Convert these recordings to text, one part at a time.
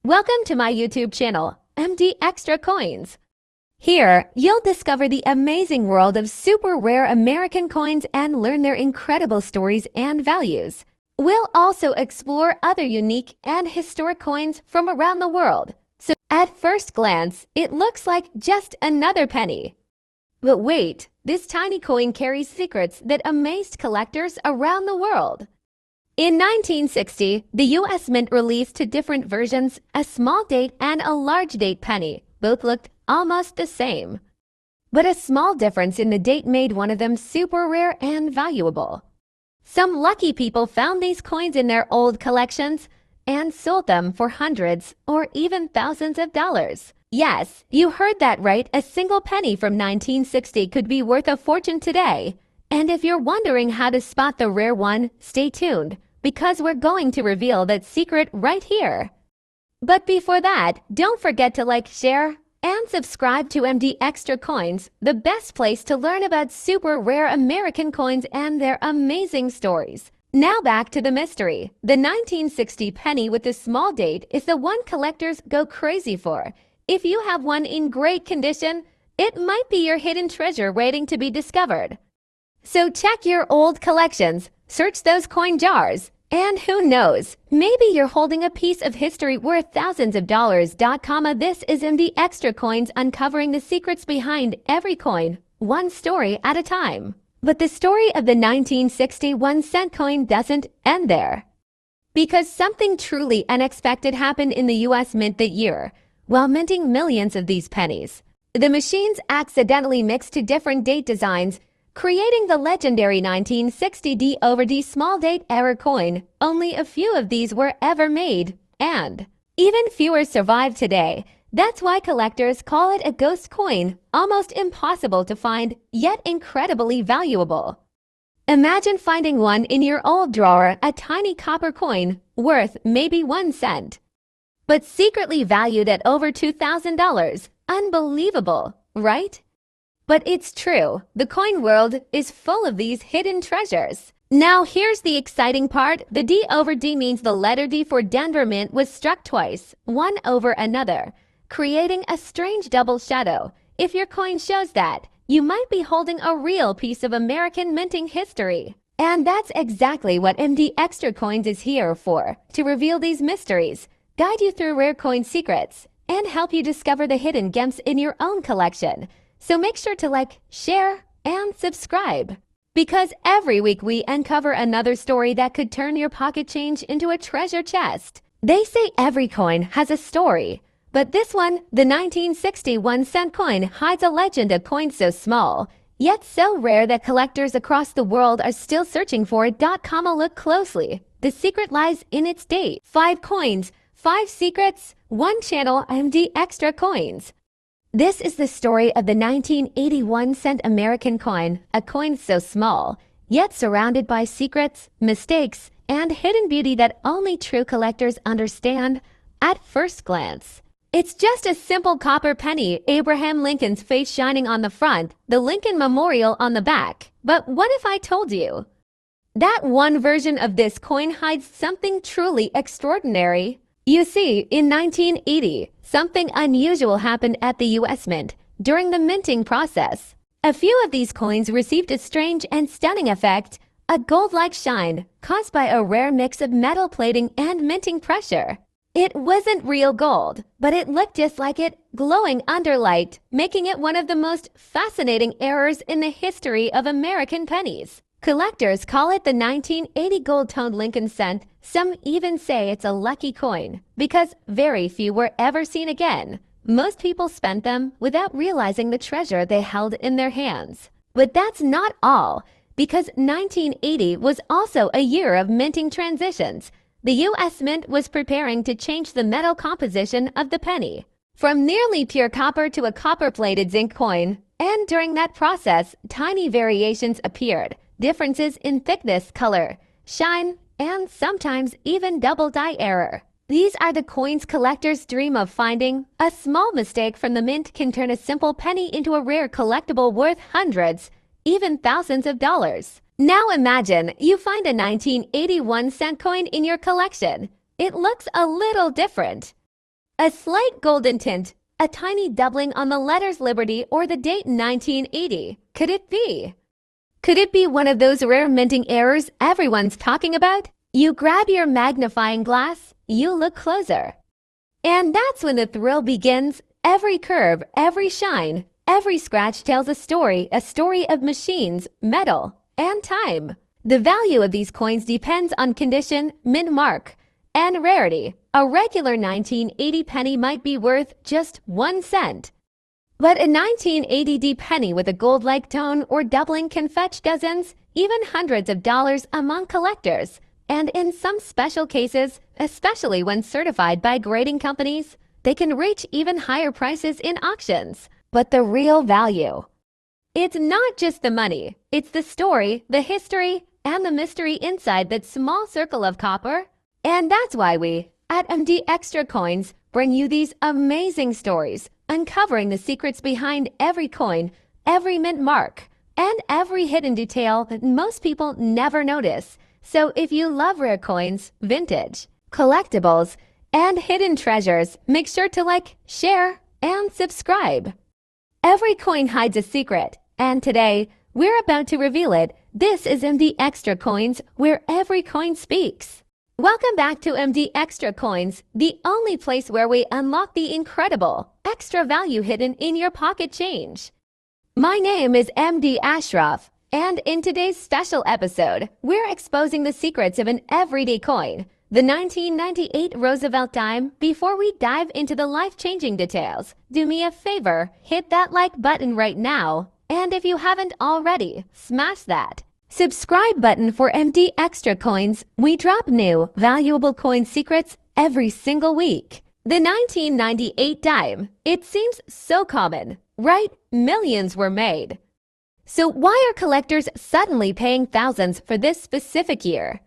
Welcome to my YouTube channel, MD Extra Coins. Here, you'll discover the amazing world of super rare American coins and learn their incredible stories and values. We'll also explore other unique and historic coins from around the world. So at first glance, it looks like just another penny. But wait, this tiny coin carries secrets that amazed collectors around the world. In 1960, the U.S. Mint released two different versions, a small date and a large date penny. Both looked almost the same. But a small difference in the date made one of them super rare and valuable. Some lucky people found these coins in their old collections and sold them for hundreds or even thousands of dollars. Yes, you heard that right. A single penny from 1960 could be worth a fortune today. And if you're wondering how to spot the rare one, stay tuned, because we're going to reveal that secret right here. But before that, don't forget to like, share, and subscribe to MD Extra Coins, the best place to learn about super rare American coins and their amazing stories. Now back to the mystery. The 1960 penny with the small date is the one collectors go crazy for. If you have one in great condition, it might be your hidden treasure waiting to be discovered. So check your old collections, search those coin jars, and who knows, maybe you're holding a piece of history worth thousands of dollars. This is MD Extra Coins, uncovering the secrets behind every coin, one story at a time. But the story of the 1960 1-cent coin doesn't end there. Because something truly unexpected happened in the U.S. Mint that year, while minting millions of these pennies. The machines accidentally mixed two different date designs, creating the legendary 1960 D/D small date error coin. Only a few of these were ever made, and even fewer survive today. That's why collectors call it a ghost coin, almost impossible to find, yet incredibly valuable. Imagine finding one in your old drawer, a tiny copper coin worth maybe 1 cent, but secretly valued at over $2,000. Unbelievable, right? But it's true, the coin world is full of these hidden treasures. Now here's the exciting part. The D/D means the letter D for Denver Mint was struck twice, one over another, creating a strange double shadow. If your coin shows that, you might be holding a real piece of American minting history. And that's exactly what MD Extra Coins is here for, to reveal these mysteries, guide you through rare coin secrets, and help you discover the hidden gems in your own collection. So make sure to like, share, and subscribe. Because every week we uncover another story that could turn your pocket change into a treasure chest. They say every coin has a story, but this one, the 1960 1-cent coin, hides a legend. A coin so small, yet so rare that collectors across the world are still searching for it. Look closely. The secret lies in its date. 5 coins, 5 secrets, 1 channel, MD Extra Coins. This is the story of the 1981 cent American coin, a coin so small, yet surrounded by secrets, mistakes, and hidden beauty that only true collectors understand at first glance. It's just a simple copper penny, Abraham Lincoln's face shining on the front, the Lincoln Memorial on the back. But what if I told you that one version of this coin hides something truly extraordinary? You see, in 1980, something unusual happened at the U.S. Mint during the minting process. A few of these coins received a strange and stunning effect, a gold-like shine caused by a rare mix of metal plating and minting pressure. It wasn't real gold, but it looked just like it, glowing under light, making it one of the most fascinating errors in the history of American pennies. Collectors call it the 1980 gold-toned Lincoln cent. Some even say it's a lucky coin, because very few were ever seen again. Most people spent them without realizing the treasure they held in their hands. But that's not all, because 1980 was also a year of minting transitions. The U.S. Mint was preparing to change the metal composition of the penny, from nearly pure copper to a copper-plated zinc coin. And during that process, tiny variations appeared. Differences in thickness, color, shine, and sometimes even double die error. These are the coins collectors dream of finding. A small mistake from the mint can turn a simple penny into a rare collectible worth hundreds, even thousands of dollars. Now imagine you find a 1981 cent coin in your collection. It looks a little different. A slight golden tint, a tiny doubling on the letters Liberty or the date 1980. Could it be? Could it be one of those rare minting errors everyone's talking about? You grab your magnifying glass, you look closer. And that's when the thrill begins. Every curve, every shine, every scratch tells a story of machines, metal, and time. The value of these coins depends on condition, mint mark, and rarity. A regular 1980 penny might be worth just 1 cent. But a 1980 penny with a gold-like tone or doubling can fetch dozens, even hundreds of dollars among collectors. And in some special cases, especially when certified by grading companies, they can reach even higher prices in auctions. But the real value, it's not just the money, it's the story, the history, and the mystery inside that small circle of copper. And that's why we, at MD Extra Coins, bring you these amazing stories, uncovering the secrets behind every coin, every mint mark, and every hidden detail that most people never notice. So if you love rare coins, vintage, collectibles, and hidden treasures, make sure to like, share, and subscribe. Every coin hides a secret, and today, we're about to reveal it. This is MD Extra Coins, where every coin speaks. Welcome back to MD Extra Coins, the only place where we unlock the incredible, extra value hidden in your pocket change. My name is MD Ashraf, and in today's special episode, we're exposing the secrets of an everyday coin, the 1998 Roosevelt dime. Before we dive into the life-changing details, do me a favor, hit that like button right now, and if you haven't already, smash that subscribe button for MD Extra Coins. We drop new, valuable coin secrets every single week. The 1998 dime. It seems so common, right? Millions were made. So why are collectors suddenly paying thousands for this specific year?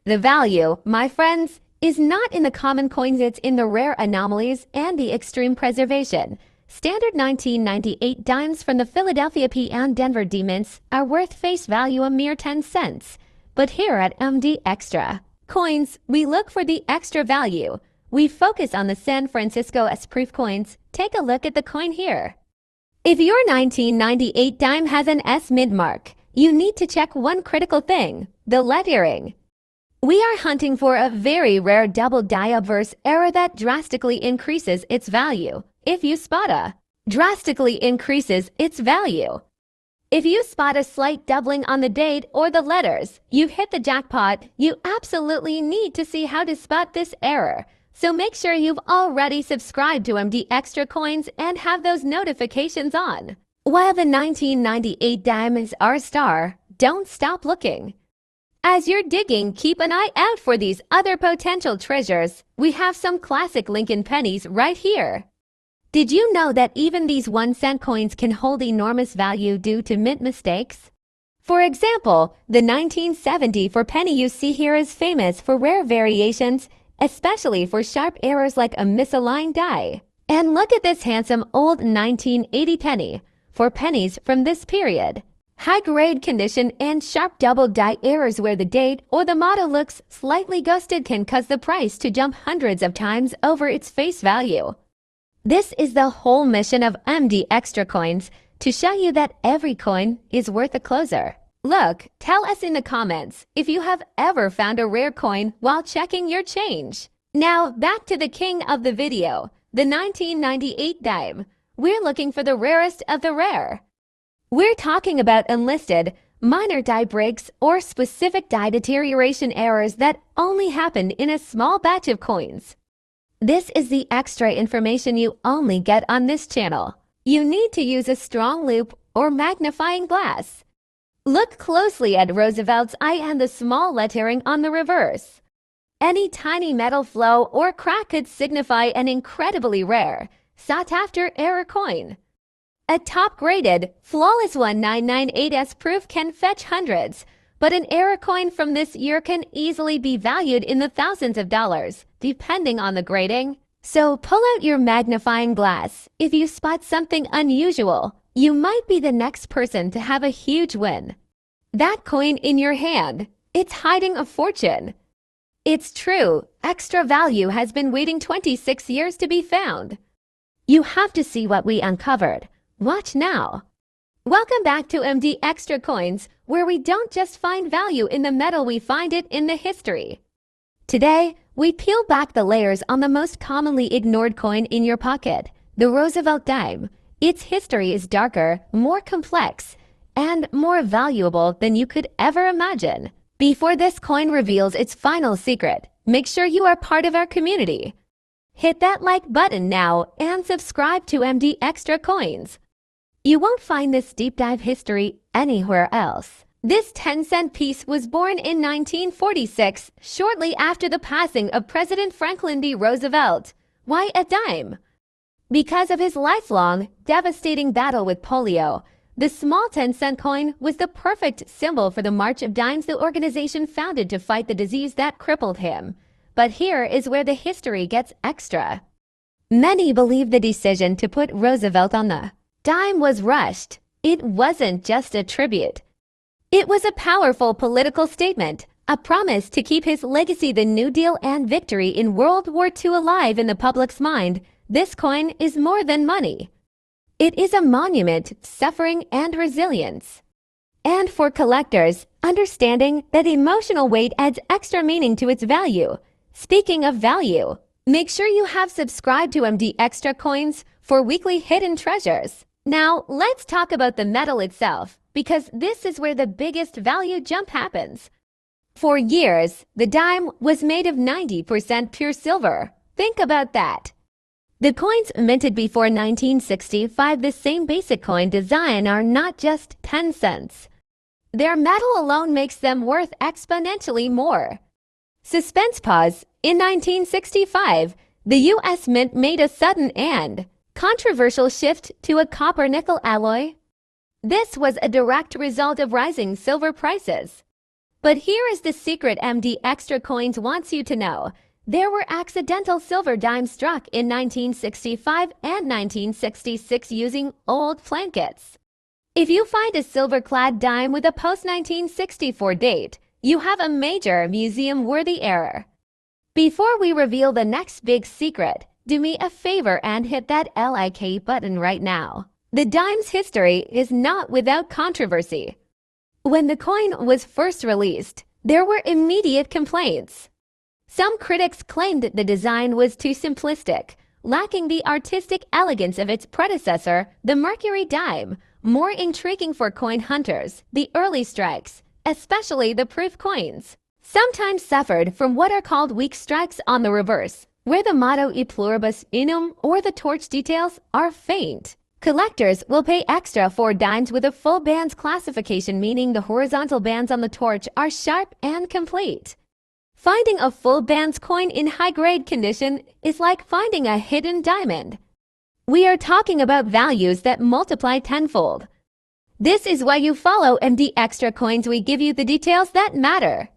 The value, my friends, is not in the common coins, it's in the rare anomalies and the extreme preservation. Standard 1998 dimes from the Philadelphia P and Denver D mints are worth face value a mere 10 cents. But here at MD Extra Coins, we look for the extra value. We focus on the San Francisco S proof coins. Take a look at the coin here. If your 1998 dime has an S mint mark, you need to check one critical thing: the lettering. We are hunting for a very rare double die obverse error that drastically increases its value. If you spot a drastically increases its value. If you spot a slight doubling on the date or the letters, you've hit the jackpot. You absolutely need to see how to spot this error. So make sure you've already subscribed to MD Extra Coins and have those notifications on. While the 1998 dime is our star, don't stop looking. As you're digging, keep an eye out for these other potential treasures. We have some classic Lincoln pennies right here. Did you know that even these 1-cent coins can hold enormous value due to mint mistakes? For example, the 1974 penny you see here is famous for rare variations, especially for sharp errors like a misaligned die. And look at this handsome old 1980 penny. For pennies from this period, high-grade condition and sharp double die errors where the date or the motto looks slightly ghosted can cause the price to jump hundreds of times over its face value. This is the whole mission of MD Extra Coins, to show you that every coin is worth a closer look. Tell us in the comments if you have ever found a rare coin while checking your change. Now back to the king of the video, the 1998 dime. We're looking for the rarest of the rare. We're talking about unlisted, minor die breaks, or specific die deterioration errors that only happened in a small batch of coins. This is the extra information you only get on this channel. You need to use a strong loupe or magnifying glass. Look closely at Roosevelt's eye and the small lettering on the reverse. Any tiny metal flow or crack could signify an incredibly rare, sought-after error coin. A top-graded, flawless 1998S proof can fetch hundreds, but an error coin from this year can easily be valued in the thousands of dollars, depending on the grading. So pull out your magnifying glass. If you spot something unusual, you might be the next person to have a huge win. That coin in your hand, it's hiding a fortune. It's true, extra value has been waiting 26 years to be found. You have to see what we uncovered. Watch now. Welcome back to MD Extra Coins, where we don't just find value in the metal, we find it in the history. Today, we peel back the layers on the most commonly ignored coin in your pocket, the Roosevelt dime. Its history is darker, more complex, and more valuable than you could ever imagine. Before this coin reveals its final secret, make sure you are part of our community. Hit that like button now and subscribe to MD Extra Coins. You won't find this deep dive history anywhere else. This 10-cent piece was born in 1946, shortly after the passing of President Franklin D. Roosevelt. Why a dime? Because of his lifelong, devastating battle with polio, the small 10-cent coin was the perfect symbol for the March of Dimes, the organization founded to fight the disease that crippled him. But here is where the history gets extra. Many believe the decision to put Roosevelt on the dime was rushed. It wasn't just a tribute. It was a powerful political statement, a promise to keep his legacy, the New Deal and victory in World War II, alive in the public's mind. This coin is more than money. It is a monument to suffering and resilience. And for collectors, understanding that emotional weight adds extra meaning to its value. Speaking of value, make sure you have subscribed to MD Extra Coins for weekly hidden treasures. Now, let's talk about the metal itself, because this is where the biggest value jump happens. For years, the dime was made of 90% pure silver. Think about that. The coins minted before 1965, the same basic coin design, are not just 10 cents. Their metal alone makes them worth exponentially more. Suspense pause. In 1965, the U.S. Mint made a sudden and controversial shift to a copper-nickel alloy. This was a direct result of rising silver prices. But here is the secret MD Extra Coins wants you to know. There were accidental silver dimes struck in 1965 and 1966 using old blankets. If you find a silver-clad dime with a post-1964 date, you have a major museum-worthy error. Before we reveal the next big secret, do me a favor and hit that like button right now. The dime's history is not without controversy. When the coin was first released, there were immediate complaints. Some critics claimed that the design was too simplistic, lacking the artistic elegance of its predecessor, the Mercury dime. More intriguing for coin hunters, the early strikes, especially the proof coins, sometimes suffered from what are called weak strikes on the reverse, where the motto E pluribus unum or the torch details are faint. Collectors will pay extra for dimes with a full bands classification, meaning the horizontal bands on the torch are sharp and complete. Finding a full bands coin in high-grade condition is like finding a hidden diamond. We are talking about values that multiply tenfold. This is why you follow MD Extra Coins. We give you the details that matter.